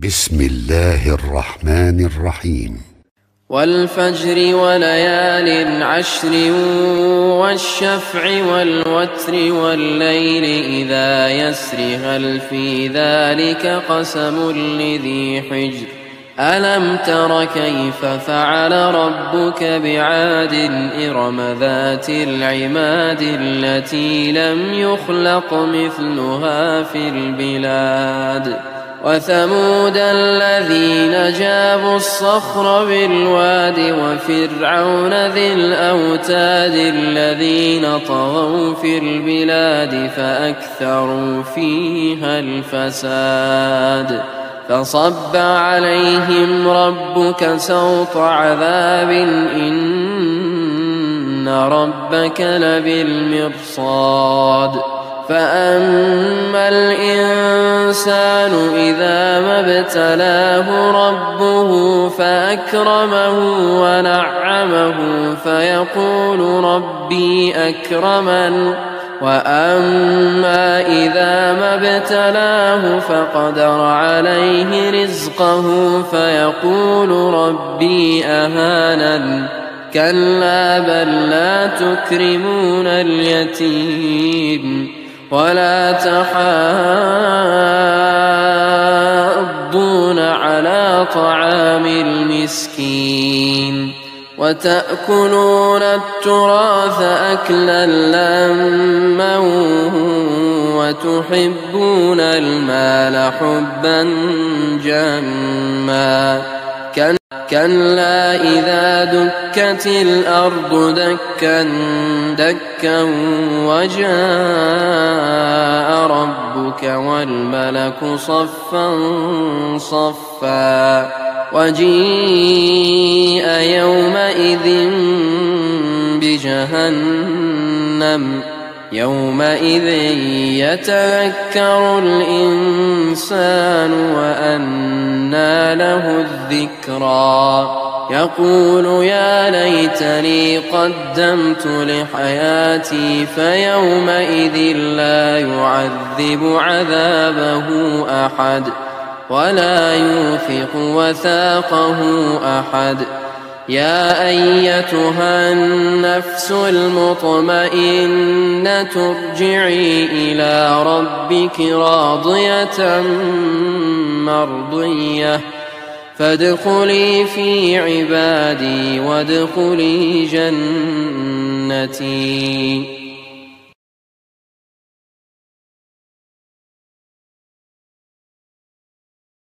بسم الله الرحمن الرحيم. والفجر وليال عشر والشفع والوتر والليل إذا يسر هل في ذلك قسم لذي حجر ألم تر كيف فعل ربك بعاد إرم ذات العماد التي لم يخلق مثلها في البلاد وثمود الذين جابوا الصخر بالواد وفرعون ذي الأوتاد الذين طغوا في البلاد فأكثروا فيها الفساد فصب عليهم ربك سوط عذاب إن ربك لبالمرصاد فأما الإنسان إذا ما ابتلاه ربه فأكرمه ونعمه فيقول ربي أكرمن وأما إذا ما ابتلاه فقدر عليه رزقه فيقول ربي أهانن كلا بل لا تكرمون اليتيم ولا تحاضون على طعام المسكين وتأكلون التراث أكلا لما وتحبون المال حبا جما كلا إذا دكت الأرض دكا دكا وجاء ربك والملك صفا صفا وجيء يومئذ بجهنم يومئذ يتذكر الإنسان وأنى له الذكرى يقول يا ليتني قدمت لحياتي فيومئذ لا يعذب عذابه أحد ولا يوثق وثاقه أحد يا أيتها النفس المطمئنة ارجعي إلى ربك راضية مرضية فادخلي في عبادي وادخلي جنتي.